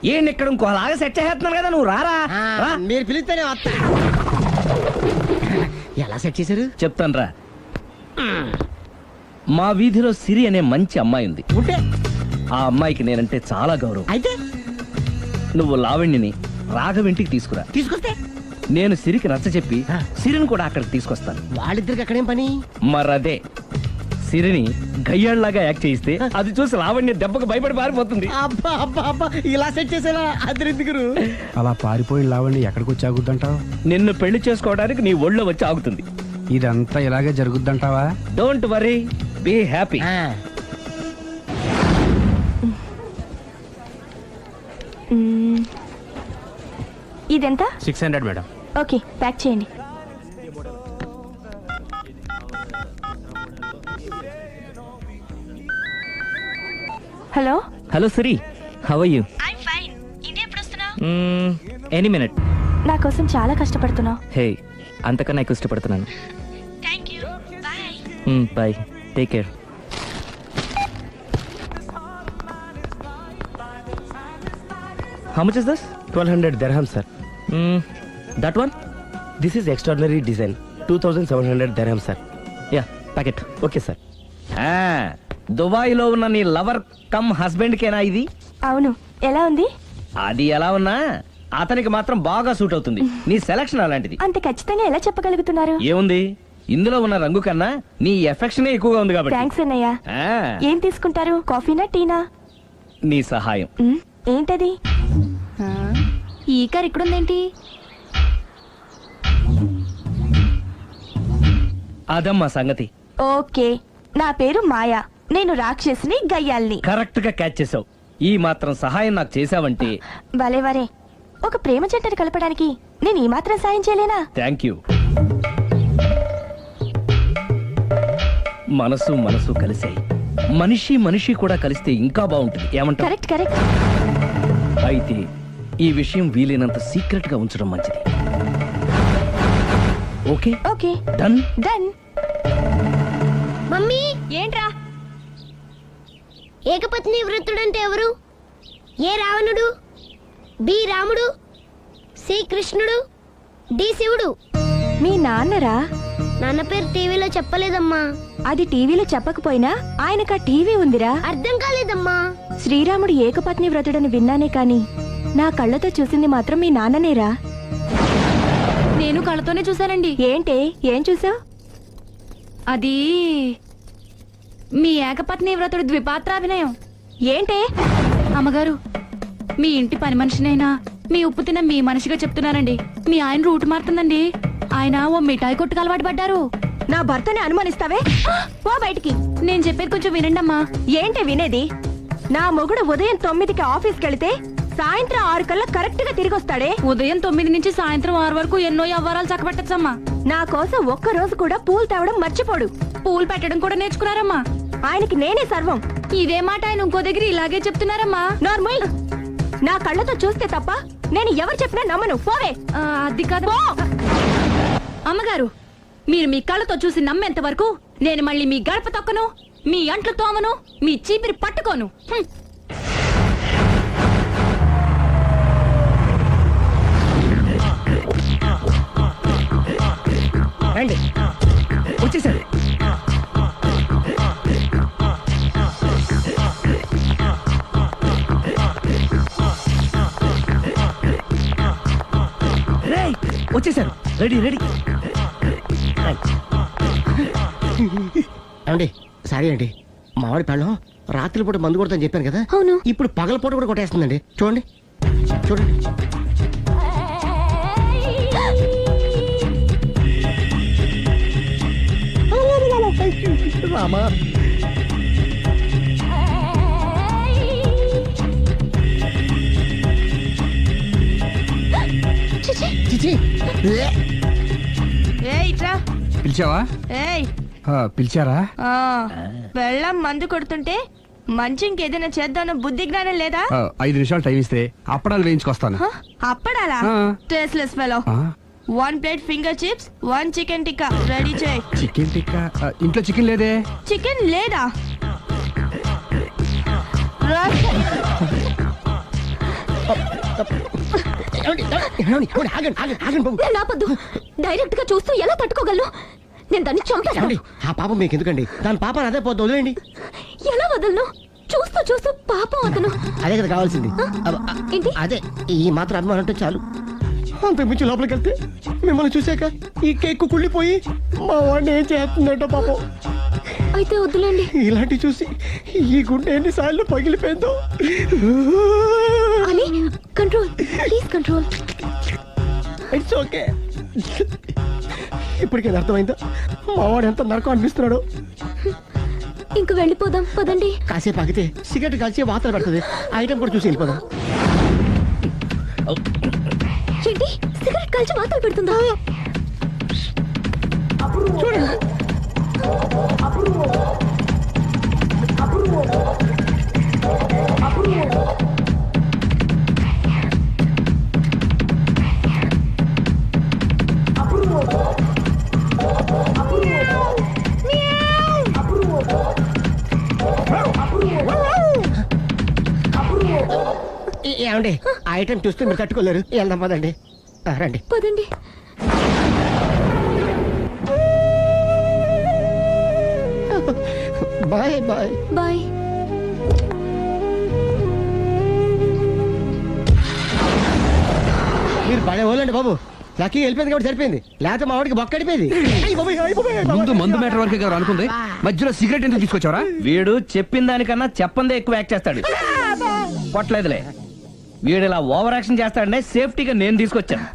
[SPEAKER 6] ఈయన ఇక్కడ ఇంకోలాగా సెట్ చేస్తున్నాను కదా, నువ్వు రారా.
[SPEAKER 3] మీరు పిలిస్తేనే వస్తా. ఎలా సెట్ చేశారు
[SPEAKER 6] చెప్తాను రా. మా వీధిలో సిరి అనే మంచి అమ్మాయి ఉంది.
[SPEAKER 3] ఉంటే
[SPEAKER 6] ఆ అమ్మాయికి నేనంటే చాలా గౌరవం.
[SPEAKER 3] అయితే
[SPEAKER 6] నువ్వు లావణ్యని రాఘవింటికి తీసుకురా.
[SPEAKER 3] తీసుకొస్తే
[SPEAKER 6] నేను సిరికి నచ్చ చెప్పి సిరిని కూడా అక్కడికి తీసుకొస్తాను.
[SPEAKER 3] వాళ్ళిద్దరికి అక్కడేం పని?
[SPEAKER 6] మరదే సిరిని గయ్యాళ్ళలాగా యాక్ట్ చేయిస్తే అది చూసి లావణ్య దెబ్బకు భయపడి పారిపోతుంది.
[SPEAKER 3] అబ్బా అబ్బా అబ్బా ఇలా సెట్ చేసేలా అద్దెందుకు?
[SPEAKER 1] అలా పారిపోయిన లావణ్ణి ఎక్కడికి వచ్చి ఆగుద్దంటావు?
[SPEAKER 6] నిన్ను పెళ్లి చేసుకోవడానికి నీ ఒళ్ళో వచ్చి ఆగుతుంది.
[SPEAKER 1] ఇదంతా ఇలాగే జరుగుద్దంటావా?
[SPEAKER 6] Don't worry, be happy.
[SPEAKER 2] ఇదెంత?
[SPEAKER 10] 600 మేడం.
[SPEAKER 2] ఓకే ప్యాక్ చేయండి. Hello
[SPEAKER 11] hello Siri, how are you?
[SPEAKER 2] I fine. ఇది ఎప్పుడు వస్తున్నావు?
[SPEAKER 11] Any minute.
[SPEAKER 2] నా కోసం చాలా కష్టపడుతున్నావు.
[SPEAKER 11] హే అంతకన్నా ఎక్కువ ఇష్టపడుతున్నాను.
[SPEAKER 2] Thank you. Bye.
[SPEAKER 11] Bye, take care. How much is this?
[SPEAKER 3] 1200 dirham, sir.
[SPEAKER 11] That one?
[SPEAKER 3] This is extraordinary design. 2700 dirham, sir.
[SPEAKER 11] Yeah, packet.
[SPEAKER 3] Okay, sir.
[SPEAKER 6] Dubai లో ఉన్న నీ లవర్ కమ్ హస్బెండ్ కేనా ఇది?
[SPEAKER 2] అవును, ఎలా ఉంది?
[SPEAKER 6] అది ఎలా ఉన్నా అతనికి మాత్రం బాగా సూట్ అవుతుంది. నీ సెలక్షన్ అలాంటిది.
[SPEAKER 2] అంత ఖచ్చితంగా ఎలా చెప్పగలుగుతున్నారు?
[SPEAKER 6] ఏముంది, ఇందులో ఉన్న రంగు కన్నా నీ ఎఫెక్షనే ఎక్కువగా ఉంది కాబట్టి.
[SPEAKER 2] థ్యాంక్స్ అన్నయ్య.
[SPEAKER 6] ఆ,
[SPEAKER 2] ఏం తీసుకుంటారు, కాఫీనా టీనా?
[SPEAKER 6] నీ సహాయం.
[SPEAKER 2] ఏంటది? ఈ కార్ ఇక్కడుందేంటి?
[SPEAKER 6] అదమ్మా సంగతి.
[SPEAKER 2] ఓకే, నా పేరు మాయా. నేను రాక్షసిని, గయ్యాల్ని.
[SPEAKER 6] కరెక్ట్ గా క్యాచ్ చేసావు. ఈ మాత్రం సహాయం నాకు చేసావంటే.
[SPEAKER 2] వలే వరే, ఒక ప్రేమ జంటని కలపడానికి నేను ఈ మాత్రం సాయం చేయలేనా?
[SPEAKER 6] Thank you. మనసు మనసు కలిసాయి, మనిషి మనిషి కూడా కలిస్తే ఇంకా బాగుంటుంది. ఏమంటావు?
[SPEAKER 2] Correct correct.
[SPEAKER 6] అయితే ఈ విషయం వీలైనంత సీక్రెట్ గా ఉంచడం మంచిది. Okay
[SPEAKER 2] okay,
[SPEAKER 6] done.
[SPEAKER 2] Done.
[SPEAKER 12] Mummy,
[SPEAKER 2] ఏంట్రా?
[SPEAKER 12] ఏకపత్ని వృత్తుడంటే ఎవరు? ఏ రావణుడు, బి రాముడు, సి కృష్ణుడు, డి శివుడు.
[SPEAKER 2] మీ నాన్నరా?
[SPEAKER 12] నాన్న పేరు టీవీలో చెప్పలేదమ్మా.
[SPEAKER 2] అది టీవీలో చెప్పకపోయినా ఆయనకా టీవీ ఉందిరా.
[SPEAKER 12] అర్థం కాలేదమ్మా.
[SPEAKER 2] శ్రీరాముడు ఏకపత్ని వ్రతుడని విన్నానే కాని నా కళ్ళతో చూసింది మాత్రం మీ నాన్ననేరా. నేను కళ్ళతోనే చూశానండి. ఏంటే, ఏం చూసావు? అది మీ ఏకపత్ని వ్రతుడి ద్విపాత్రాభినయం. ఏంటే? అమ్మగారు, మీ ఇంటి పని మనిషినైనా మీ ఉప్పు తిన్న మీ మనిషిగా చెప్తున్నానండి. మీ ఆయన రూట్ మారుతుందండి. ఆయన ఓ మిఠాయి కొట్టుకు అలవాటు పడ్డారు. నా భర్తని అనుమానిస్తావే, పో బయటికి. నేను చెప్పేది కొంచెం వినండమ్మా. ఏంటి వినేది? నా మొగుడు ఉదయం 9కి ఆఫీస్కి వెళితే సాయంత్రం 6 కల్లా కరెక్ట్ గా తిరిగి వస్తాడే. ఉదయం 9 నుంచి సాయంత్రం 6 వరకు ఎన్నో వ్యవహారాలు చక్కబెట్టచ్చమ్మా. నా కోసం ఒక్క రోజు కూడా పూలు తేవడం మర్చిపోడు. పూలు పెట్టడం కూడా నేర్చుకున్నారమ్మా. ఆయనకి నేనే సర్వం. ఇదే మాట ఆయన ఇంకో దగ్గర ఇలాగే చెప్తున్నారమ్మా. నార్మల్, నా కళ్ళతో చూస్తే తప్ప నేను ఎవరు చెప్పినా నమ్మను. పోవే. అది కాదు అమ్మగారు, మీరు మీ కళ్ళతో చూసి నమ్మేంత వరకు నేను మళ్ళీ మీ గడప తొక్కను, మీ అంట్లు తోమను, మీ చీపిరి పట్టుకోను.
[SPEAKER 3] రండి,
[SPEAKER 6] వచ్చేసారు. రేయ్, వచ్చేసారు. Ready ready.
[SPEAKER 3] ఏమండి, సారీ అండి. మామిడి పెళ్ళం రాత్రిపూట మందు కొడతాను చెప్పాను కదా.
[SPEAKER 2] అవును.
[SPEAKER 3] ఇప్పుడు పగలపూట కూడా కొట్టేస్తుందండి. చూడండి చూడండి. రామా, చిచి.
[SPEAKER 1] పిలిచావా? పిలిచారా?
[SPEAKER 2] వెళ్ళం మందు కొడుతుంటే మంచి ఇంకేదైనా చేద్దామన్న బుద్ధి జ్ఞానం లేదా?
[SPEAKER 1] 5 నిమిషాలు టైం ఇస్తే అప్పడాలు వేయించుకొస్తాను.
[SPEAKER 2] అప్పడాలా? Tasteless fellow. 1 plate finger chips, 1 chicken tikka ready చేయి.
[SPEAKER 1] చికెన్ టిక్కా? ఇంట్లో చికెన్ లేదే.
[SPEAKER 2] చికెన్ లేదా? నాపద్దు, డైరెక్ట్ గా చూస్తూ ఎలా తట్టుకోగలను? నేను దాన్ని చంపాను.
[SPEAKER 3] ఆ పాపం మీకు ఎందుకండి? దాని పాప అదే పోతుంది, వదిలేండి.
[SPEAKER 2] ఎలా వదలను? చూస్తూ చూస్తూ పాపం అతను.
[SPEAKER 3] అదే కదా కావాల్సింది.
[SPEAKER 2] ఏంటి?
[SPEAKER 3] అదే, ఈ మాత్రం అభిమానం అంటే చాలు. అంతకుమించి లోపలికి వెళ్తే మిమ్మల్ని చూసాక ఈ కేక్ కుళ్ళిపోయి మా వాడిని ఏం చేస్తుందంటో పాపం.
[SPEAKER 2] అయితే వద్దులేండి.
[SPEAKER 3] ఇలాంటి చూసి ఈ గుండె ఎన్నిసార్లు పగిలిపోయిందో.
[SPEAKER 2] అని control, please control.
[SPEAKER 3] It's okay. ఇప్పటికే అర్థమైందా మా వాడు ఎంత నరకం అనిపిస్తున్నాడు?
[SPEAKER 2] ఇంక వెళ్ళిపోదాం పదండి.
[SPEAKER 3] కాసేపు ఆగితే సిగరెట్ కలిసి వాతలు పెడుతుంది. ఐటమ్ కూడా చూసి వెళ్ళిపోదాం.
[SPEAKER 2] ఏంటి, సిగరెట్ కాల్చి వాతలు పెడుతుందా?
[SPEAKER 3] చూడండి. ఏమండి ఆ ఐటమ్ చూస్తే మీరు తట్టుకోలేరు వెళ్దాం పదండి రండి
[SPEAKER 2] పదండి.
[SPEAKER 3] Bye bye
[SPEAKER 2] bye.
[SPEAKER 3] మీరు పడే వాళ్ళండి బాబు లక్కీ వెళ్ళిపోయింది కాబట్టి సరిపోయింది లేకపోతే మా వాడికి బొక్క అడిపోయింది
[SPEAKER 1] ముందు మందు మ్యాటర్ వరకే గారు అనుకుంది మధ్యలో సిగరెట్ ఎందుకు తీసుకొచ్చావరా?
[SPEAKER 6] వీడు చెప్పిన దానికన్నా చెప్పందే ఎక్కువ యాక్ట్ చేస్తాడు. కొట్టలేదులే, వీడు ఇలా ఓవర్ యాక్షన్ చేస్తాడనే సేఫ్టీగా నేను తీసుకొచ్చాను.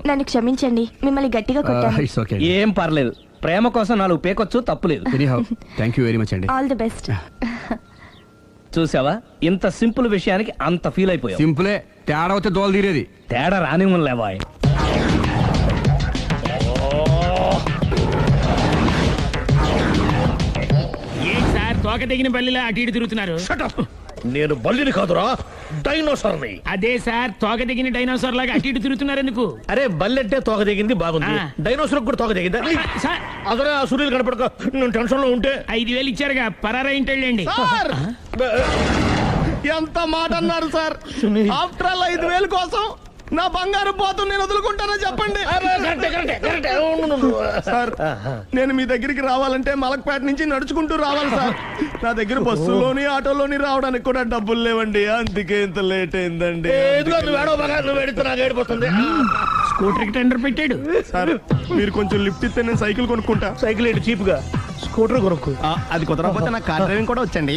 [SPEAKER 2] నన్ను క్షమించండి, మిమ్మల్ని గట్టిగా కొట్టాను.
[SPEAKER 1] It's okay.
[SPEAKER 6] ఏం పర్లేదు, ప్రేమ కోసం 4 పేకొచ్చు, తప్పులేదు.
[SPEAKER 1] Anyhow thank you very much అండి.
[SPEAKER 2] All the best.
[SPEAKER 6] చూసావా, ఇంత సింపుల్ విషయానికి అంత ఫీల్ అయిపోయావు.
[SPEAKER 1] సింపులే, తేడా అవుతే దోలు తీరేది.
[SPEAKER 6] తేడా రాని లేవాయ్.
[SPEAKER 10] ఏంటి సార్ తోక తెగిన బల్లిలా అటు ఇటు తిరుగుతున్నారు?
[SPEAKER 9] నేను బల్లిని కాదురా, డైనోసార్ని.
[SPEAKER 10] అదే సార్ తోక తెగిన డైనోసార్ లాగా అటు ఇటు తిరుగుతున్నారు ఎందుకు?
[SPEAKER 9] అరే బల్లెట్టే తోక దిగింది బాగుంది,
[SPEAKER 10] ఆ.
[SPEAKER 9] డైనోసార్ కూడా తోక దిగిందా?
[SPEAKER 10] సార్
[SPEAKER 9] అదరే ఆ సూర్యులు కనపడక నేను టెన్షన్ లో ఉంటే
[SPEAKER 10] 5,000 ఇచ్చారుగా పరారా ఇంటండి.
[SPEAKER 3] ఎంత మాట అన్నారు సార్? ఆఫ్టర్ ఆల్ 5,000 కోసం నా బంగారు పోతు నేను వదులుకుంటానో చెప్పండి సార్. నేను మీ దగ్గరికి రావాలంటే మలక్పేట నుంచి నడుచుకుంటూ రావాలి సార్. నా దగ్గర బస్సులోని ఆటోలోని రావడానికి కూడా డబ్బులు లేవండి, అందుకే ఇంత లేట్ అయిందండి.
[SPEAKER 10] స్కూటర్ కి టెండర్ పెట్టాడు
[SPEAKER 3] సార్ మీరు కొంచెం లిఫ్ట్ ఇస్తే నేను సైకిల్ కొనుక్కుంటా.
[SPEAKER 9] సైకిల్ ఏంటి చీప్ గా, స్కూటర్ కొనుక్కు.
[SPEAKER 3] అది కుదరకపోతే నాకు కార్ డ్రైవింగ్ కూడా వచ్చండి.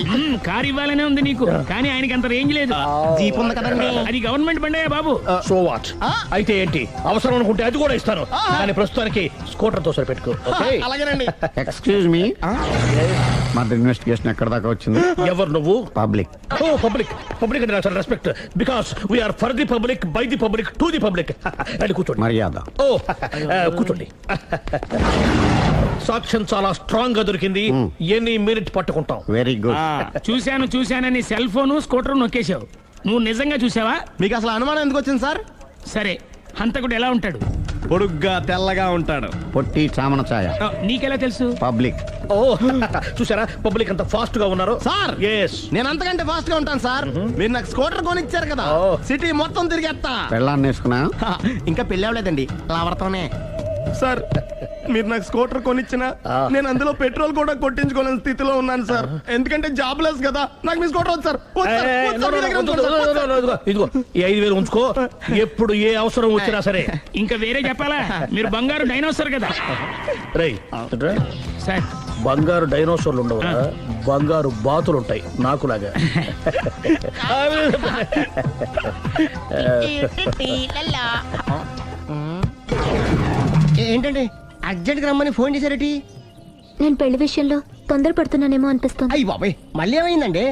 [SPEAKER 10] కారు ఇవ్వాలనే ఉంది నీకు, కానీ ఆయనకి అంత రేంజ్ లేదు.
[SPEAKER 3] జీప్ ఉంది కదండి.
[SPEAKER 10] అది గవర్నమెంట్ బండే బాబు.
[SPEAKER 9] So what? అయితే ఏంటి, అవసరం అనుకుంటే అది కూడా ఇస్తాను, కానీ ప్రస్తుతానికి స్కూటర్ తో సరిపెట్టుకో.
[SPEAKER 3] అలాగేనండి.
[SPEAKER 8] ఎక్స్క్యూజ్ మీ, మన ఇన్వెస్టిగేషన్ ఎక్కడ దాకా వచ్చింది?
[SPEAKER 9] ఎవరు నువ్వు?
[SPEAKER 8] పబ్లిక్.
[SPEAKER 9] ఓ పబ్లిక్, పబ్లిక్ అంటే నాకు respect, because we are for the public, by the public, to the public. అది కూర్చోండి.
[SPEAKER 8] మర్యాద.
[SPEAKER 9] ఓ కూర్చోండి. సాక్ష్యం చాలా స్ట్రాంగ్ గా దొరికింది, ఎన్ని మినిట్ పట్టుకుంటాం.
[SPEAKER 8] Very good.
[SPEAKER 10] చూశానని సెల్ ఫోను స్కూటర్ నొక్కేశావు. నువ్వు నిజంగా చూసావా?
[SPEAKER 3] మీకు అసలు అనుమానం ఎందుకు వచ్చింది సార్?
[SPEAKER 10] సరే, హంతకుడు ఎలా ఉంటాడు?
[SPEAKER 3] పొడుగ్గా తెల్లగా ఉంటాడు.
[SPEAKER 8] పొట్టి చామన ఛాయ.
[SPEAKER 10] నీకెలా తెలుసు?
[SPEAKER 8] పబ్లిక్.
[SPEAKER 9] ఓ చూసారా పబ్లిక్ అంత ఫాస్ట్ గా ఉన్నారు
[SPEAKER 3] సార్.
[SPEAKER 9] ఎస్,
[SPEAKER 3] నేను అంతకంటే ఫాస్ట్ గా ఉంటాను సార్. మీరు నాకు స్కూటర్ కొనిచ్చారు కదా, సిటీ మొత్తం తిరిగేస్తా.
[SPEAKER 8] పెళ్ళాన్ని వేసుకున్నా?
[SPEAKER 3] ఇంకా పెళ్లి అవ్వలేదండి, లావడతానే. సార్ మీరు నాకు స్కూటర్ కొనిచ్చిన నేను అందులో పెట్రోల్ కూడా కొట్టించుకోలేని స్థితిలో ఉన్నాను సార్. ఎందుకంటే జాబ్ లెస్ కదా, నాకు మీ స్కూటర్ వద్దు సార్.
[SPEAKER 9] ఇదిగో ఈ 5,000 ఉంచుకో, ఎప్పుడు ఏ అవసరం వచ్చినా సరే.
[SPEAKER 10] ఇంకా వేరే చెప్పాలా? మీరు బంగారు డైనోసార్ కదా.
[SPEAKER 9] రై
[SPEAKER 10] సార్
[SPEAKER 9] బంగారు డైనోసార్లు ఉండవు, బంగారు బాతులు ఉంటాయి నాకులాగా.
[SPEAKER 3] ఏంటండి అర్జెంట్ గా రమ్మని ఫోన్ చేశారటి?
[SPEAKER 2] నేను పెళ్లి విషయంలో తొందరపడుతున్నానేమో అనిపిస్తుంది.
[SPEAKER 3] అయ్యి బాబాయ్ మళ్ళీ ఏమైందండి?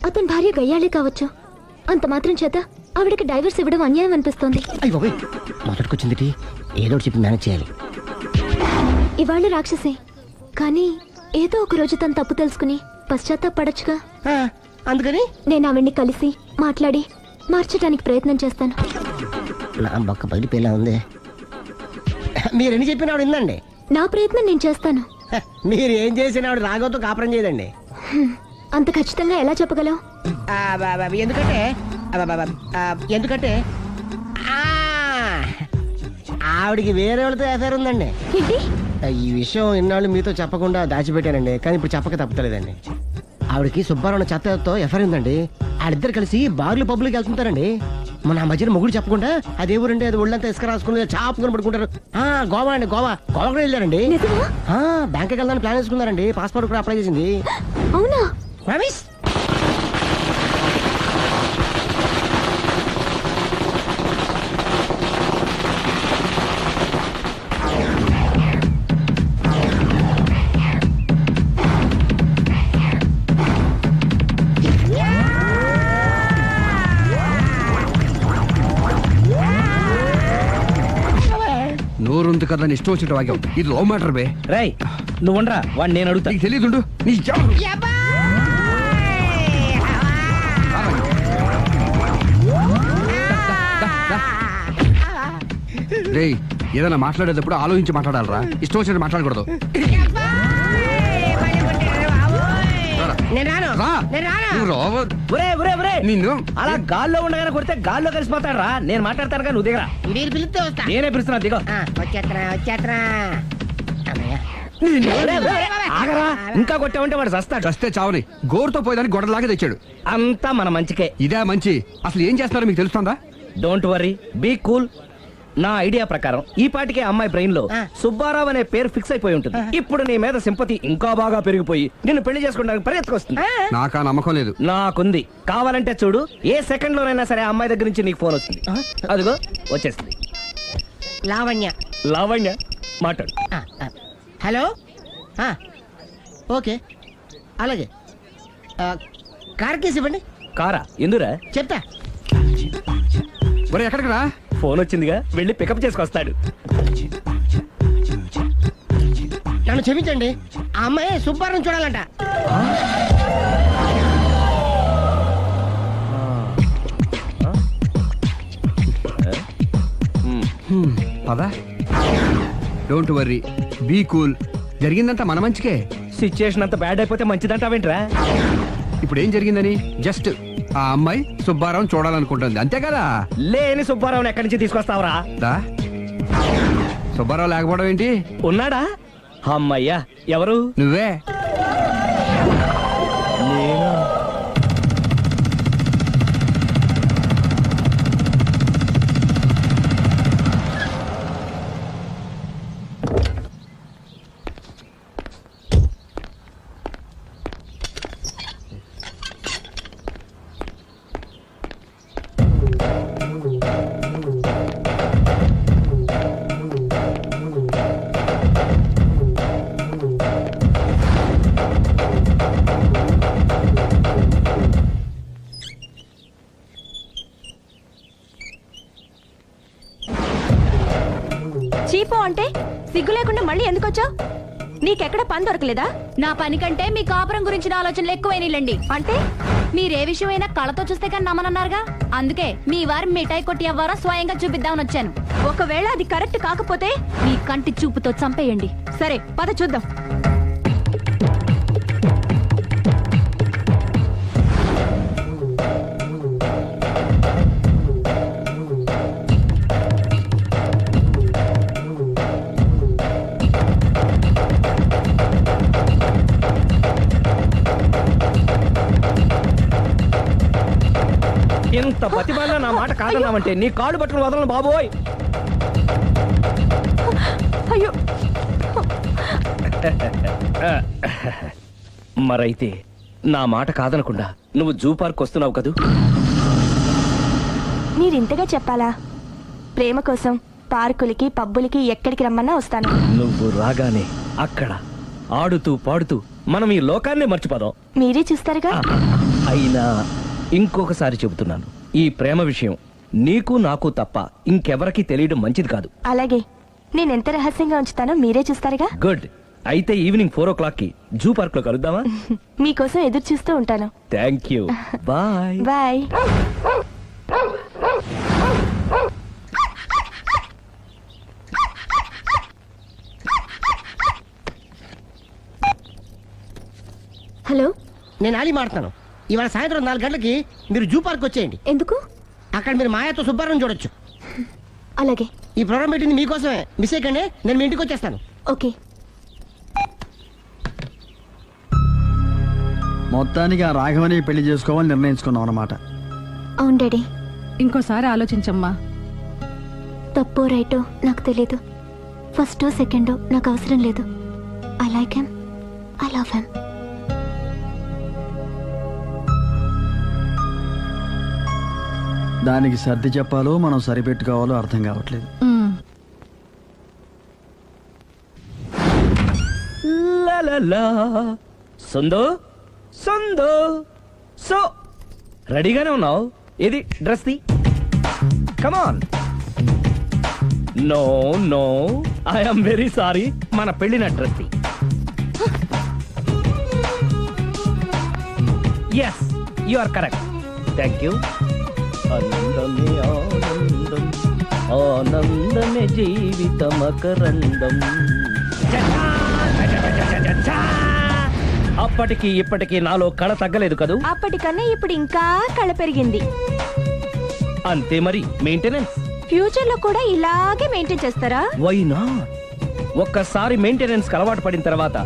[SPEAKER 2] అతని భార్య గయ్యాళే కావచ్చు, అంత మాత్రం చేత ఆవిడకి డైవర్స్ ఇవ్వడం అన్యాయం అనిపిస్తోంది.
[SPEAKER 3] అయ్యి బాబాయ్ మొదటికొచ్చింది, ఏదో ఒకటి చెప్పి మేనేజ్ చేయాలి.
[SPEAKER 2] ఇవాళ రాక్షసే, కానీ ఏదో ఒక రోజు తను తప్పు తెలుసుకుని పశ్చాత్తాపడొచ్చుగా.
[SPEAKER 3] అందుకని
[SPEAKER 2] నేను ఆవిడ్ని కలిసి మాట్లాడి మార్చడానికి ప్రయత్నం చేస్తాను.
[SPEAKER 3] నా బొక్క బయట పిల్ల ఉంది. మీరు ఎన్ని చెప్పిన ఆవిడ ఇందండి.
[SPEAKER 2] నా ప్రయత్నం నేను చేస్తాను.
[SPEAKER 3] మీరు ఏం చేసిన ఆవిడ రాగోతో కాపురం చేయదండి.
[SPEAKER 2] అంత ఖచ్చితంగా ఎలా చెప్పగలవు?
[SPEAKER 3] ఎందుకంటే ఎందుకంటే ఆవిడికి వేరే వాళ్ళతో ఎఫైర్ ఉందండి.
[SPEAKER 2] ఏంటి?
[SPEAKER 3] ఈ విషయం ఇన్నాళ్ళు మీతో చెప్పకుండా దాచిపెట్టానండి, కానీ ఇప్పుడు చెప్పక తప్పలేదండి. ఆవిడకి సుబ్బారావు చెత్తతో ఎఫైర్ ఉందండి. వాళ్ళిద్దరు కలిసి బార్లు పబ్లిక్ వెళ్తుంటారండి. మన మధ్యన మొగుడు చెప్పకుండా అదే ఊరండి, అది ఒళ్ళంతా ఇసుక రాసుకుని చాపుకొని పడుకుంటారు. గోవా అండి, గోవా కూడా వెళ్ళారండి. బ్యాంక్కి వెళ్దాని ప్లాన్ వేసుకున్నారండి, పాస్పోర్ట్ కూడా అప్లై చేసింది.
[SPEAKER 2] అవునా?
[SPEAKER 3] రమేష్
[SPEAKER 1] నోరుంది కదా ఇష్టం వచ్చినట్టు వాక్యం. ఇది లవ్ మ్యాటర్ బే.
[SPEAKER 6] రై నువ్వు ఉండరా, వాడిని నేను అడుగుతా.
[SPEAKER 1] నీకు తెలియదుండు నీ రేయ్, ఏదైనా మాట్లాడేటప్పుడు ఆలోచించి మాట్లాడాలరా, ఇష్టం వచ్చినట్టు మాట్లాడకూడదు.
[SPEAKER 3] నేను రాను
[SPEAKER 1] రా.
[SPEAKER 3] నేను రాను
[SPEAKER 1] నువ్వు రావ-
[SPEAKER 6] ఒరే ఒరే ఒరే
[SPEAKER 1] నిన్ను
[SPEAKER 6] అలా గాల్లో ఉండగానే కొడితే గాల్లో కలిసిపోతాడు రా. నేను మాట్లాడతానుగా, నువ్వు దిగరా.
[SPEAKER 3] మీరు పిలిస్తే వస్తా
[SPEAKER 6] నేనే పిలుస్తున్నా, దిగో.
[SPEAKER 3] వచ్చేత్తరా అమ్మయ్య.
[SPEAKER 6] ఒరే, ఒరే, ఆగరా. ఇంకా కొట్టామంటే వాడు చస్తాడు.
[SPEAKER 1] చస్తే చావని గోరుతో పోయేదానికి గొడవలాగా తెచ్చాడు.
[SPEAKER 6] అంతా మన మంచికే.
[SPEAKER 1] ఇదే మంచి. అసలు ఏం చేస్తారో మీకు తెలుస్తుందా?
[SPEAKER 6] Don't worry, be cool. నా ఐడియా ప్రకారం ఈ పాటికే అమ్మాయి బ్రెయిన్ లో సుబ్బారావు అనే పేరు ఫిక్స్ అయిపోయి ఉంటుంది. ఇప్పుడు నీ మీద సింపతి ఇంకా బాగా పెరిగిపోయి నిన్ను పెళ్లి చేసుకోవడానికి పరిగెత్తుకొస్తుంది.
[SPEAKER 1] నాకా నమ్మకం లేదు.
[SPEAKER 6] నాకుంది. కావాలంటే చూడు, ఏ సెకండ్ లోనైనా సరే ఆ అమ్మాయి దగ్గర నుంచి నీకు ఫోన్ వస్తుంది. అదిగో వచ్చేస్తుంది.
[SPEAKER 3] లావణ్య
[SPEAKER 6] లావణ్య మాట్లాడు.
[SPEAKER 3] హలో ఓకే అలాగే కార్ కేసు ఇవ్వండి.
[SPEAKER 6] కారా ఎందురా?
[SPEAKER 3] చెప్తా.
[SPEAKER 1] మరి ఎక్కడికి రా?
[SPEAKER 6] ఫోన్ వచ్చిందిగా, వెళ్ళి పికప్ చేసుకొస్తాడు.
[SPEAKER 3] నన్ను క్షమించండి, ఆ అమ్మాయి సుబ్బారం చూడాలంట.
[SPEAKER 1] పదా. Don't worry, be cool. జరిగిందంతా మన మంచికే.
[SPEAKER 6] సిచ్యుయేషన్ అంత బ్యాడ్ అయిపోతే మంచిదంటావేంట్రా?
[SPEAKER 1] ఇప్పుడు ఏం జరిగిందని జస్ట్ ఆ అమ్మాయి సుబ్బారావు చూడాలనుకుంటుంది, అంతే కదా?
[SPEAKER 6] లేని సుబ్బారావుని ఎక్కడి నుంచి తీసుకొస్తావురా?
[SPEAKER 1] దా. సుబ్బారావు లేకపోవడం ఏంటి?
[SPEAKER 6] ఉన్నాడా? అమ్మయ్యా, ఎవరు?
[SPEAKER 1] నువ్వే.
[SPEAKER 2] చీపో అంటే సిగ్గు లేకుండా మళ్ళీ ఎందుకు వచ్చావు? నీకెక్కడ పని దొరకలేదా? నా పని కంటే మీ కాపురం గురించిన ఆలోచనలు ఎక్కువైనాయిలండి. అంటే మీరే విషయమైనా కళ్ళతో చూస్తే కానీ నమ్మనన్నారుగా, అందుకే మీ వారి మిఠాయి కొట్టి అవ్వారా స్వయంగా చూపిద్దామని వచ్చాను. ఒకవేళ అది కరెక్ట్ కాకపోతే మీ కంటి చూపుతో చంపేయండి. సరే పద చూద్దాం.
[SPEAKER 6] ఇంత ప్రతిభలో నా మాట కాదన్నామంటే నీ కాళ్ళు పట్టుకుని వదలను బాబోయ్.
[SPEAKER 2] అయ్యో,
[SPEAKER 6] మరైతే నా మాట కాదనకుండా నువ్వు జూ పార్క్ వస్తున్నావు కదూ?
[SPEAKER 2] మీరింతగా చెప్పాలా? ప్రేమ కోసం పార్కులకి పబ్బులకి ఎక్కడికి రమ్మన్నా వస్తాను.
[SPEAKER 6] నువ్వు రాగానే అక్కడ ఆడుతూ పాడుతూ మనం ఈ లోకాన్ని మర్చిపోదాం.
[SPEAKER 2] మీరే చూస్తారుగా.
[SPEAKER 6] అయినా ఇంకొకసారి చెబుతున్నాను, ఈ ప్రేమ విషయం నీకు నాకు తప్ప ఇంకెవరికి తెలియడం మంచిది కాదు.
[SPEAKER 2] అలాగే, నేనెంత రహస్యంగా ఉంచుతానో మీరే చూస్తారుగా.
[SPEAKER 6] గుడ్. అయితే ఈవినింగ్ 4 o'clock కి జూ పార్క్ లో కలుద్దామా?
[SPEAKER 2] మీకోసం ఎదురు చూస్తూ ఉంటాను.
[SPEAKER 6] Thank you. Bye
[SPEAKER 2] bye. Hello,
[SPEAKER 3] నేను ఆలి మాడుతున్నాను. ఇవాళ సాయంత్రం 4 గంటలకి మీరు జూ పార్క్ వచ్చేయండి.
[SPEAKER 2] ఎందుకు?
[SPEAKER 3] అక్కడ మీరు మాయాతో సుబ్బారం చూడొచ్చు.
[SPEAKER 2] అలాగే.
[SPEAKER 3] ఈ ప్రోగ్రామ్ పెట్టింది మీకోసమే. మిస్ అయ్యకండి, నేను మీ ఇంటికి వచ్చేస్తాను.
[SPEAKER 2] ఓకే.
[SPEAKER 4] మొత్తానికి ఆ రాఘవని పెళ్లి చేసుకోవాలని నిర్ణయించుకున్నాం అన్నమాట.
[SPEAKER 2] అవును డాడీ.
[SPEAKER 5] ఇంకోసారి ఆలోచించమ్మా.
[SPEAKER 2] తప్పో రైటో నాకు తెలీదు. ఫస్టో సెకండో నాకు అవసరం లేదు. I like him, I love him.
[SPEAKER 4] దానికి సర్ది చెప్పాలో మనం సరిపెట్టుకోవాలో అర్థం కావట్లేదు.
[SPEAKER 6] సందో సందో సో రెడీగానే ఉన్నావు? ఏది డ్రెస్ ది? Come on. No no, I'm very sorry, మన పెళ్లిన డ్రెస్ ది. Yes, you are correct. Thank you. ఆనందమే ఆనందం, ఆనందమే జీవితమకరందం. అప్పటికి ఇప్పటికి నాలో కళ తగ్గలేదు కదూ.
[SPEAKER 13] అప్పటికన్నా ఇప్పుడు ఇంకా కళ పెరిగింది.
[SPEAKER 6] అంతే మరి, మెయింటెనెన్స్.
[SPEAKER 13] ఫ్యూచర్ లో కూడా ఇలాగే మెయింటైన్ చేస్తారా?
[SPEAKER 6] Why not? ఒక్కసారి మెయింటెనెన్స్ అలవాటు పడిన తర్వాత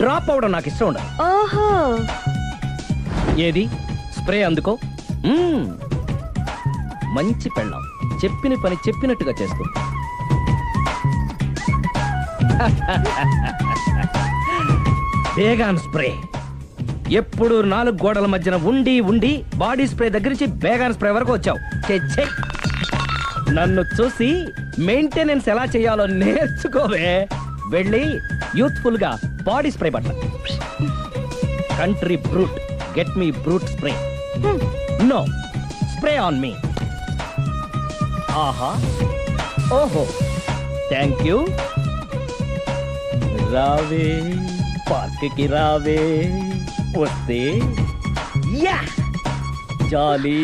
[SPEAKER 6] డ్రాప్ అవడం నాకు ఇష్టం ఉండదు.
[SPEAKER 13] ఓహో,
[SPEAKER 6] ఏది స్ప్రే అందుకో. మంచి పెళ్ళాం, చెప్పిన పని చెప్పినట్టుగా చేస్తూ. బేగాన్ స్ప్రే ఎప్పుడు 4 గోడల మధ్యన ఉండి ఉండి బాడీ స్ప్రే దగ్గర నుంచి బేగాన్ స్ప్రే వరకు వచ్చావు. ఛే, నన్ను చూసి మెయింటెనెన్స్ ఎలా చేయాలో నేర్చుకోవే. వెళ్ళి యూత్ఫుల్ గా బాడీ స్ప్రే పట్ల. Country brute, get me brute spray. No, spray on me. ఆహా, ఓహో, థ్యాంక్ యూ. రావే పార్క్ కి రావే, వస్తే యా jolly.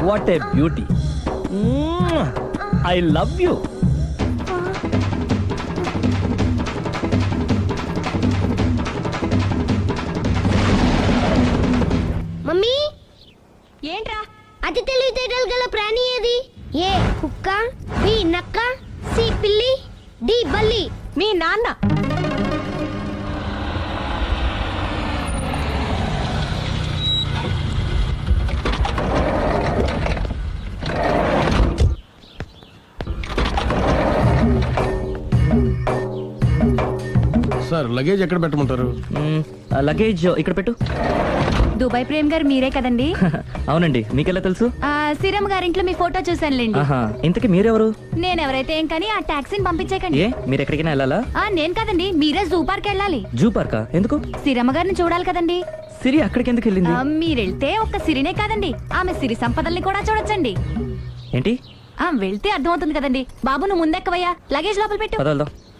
[SPEAKER 6] What a beauty. I love you.
[SPEAKER 12] Mummy,
[SPEAKER 13] ఏంట్రా?
[SPEAKER 12] అతి తెలివితేటలు గల ప్రాణి ఏది? ఏ కుక్క, బి నక్క, సి పిల్లి, డి బల్లి.
[SPEAKER 13] మీ నాన్న.
[SPEAKER 7] సార్ లగేజ్ ఎక్కడ పెట్టమంటారు?
[SPEAKER 11] లగేజ్ ఇక్కడ పెట్టు.
[SPEAKER 13] దుబాయ్ ప్రేమ్ గారు మీరే కదండి?
[SPEAKER 11] అవునండి, మీకెలా తెలుసు?
[SPEAKER 13] శ్రీరామ్ గారింట్లో మీ ఫోటో చూసానులేండి.
[SPEAKER 11] ఆహా, ఇంతకీ మీరెవరు?
[SPEAKER 13] నేనెవరైతే ఏం కానీ ఆ టాక్సీని పంపించేకండి.
[SPEAKER 11] ఏ, మీరు ఎక్కడికైనా వెళ్ళాలా?
[SPEAKER 13] నేను కదండి, మీరే జూ పార్క్ వెళ్ళాలి.
[SPEAKER 11] జూ పార్కా? ఎందుకు?
[SPEAKER 13] శ్రీరమ్మ గారిని చూడాలి కదండి.
[SPEAKER 11] సిరి అక్కడికి ఎందుకు వెళ్ళింది?
[SPEAKER 13] మీరెళ్తే ఒక్క సిరినే కాదండి, ఆమె సిరి సంపదల్ని కూడా చూడొచ్చండి.
[SPEAKER 11] ఏంటి?
[SPEAKER 13] వెళ్తే అర్థమవుతుంది కదండి. బాబు నువ్వు ముందెక్కవయ్యా, లగేజ్ లోపల పెట్టు.
[SPEAKER 11] పద వెళ్దాం.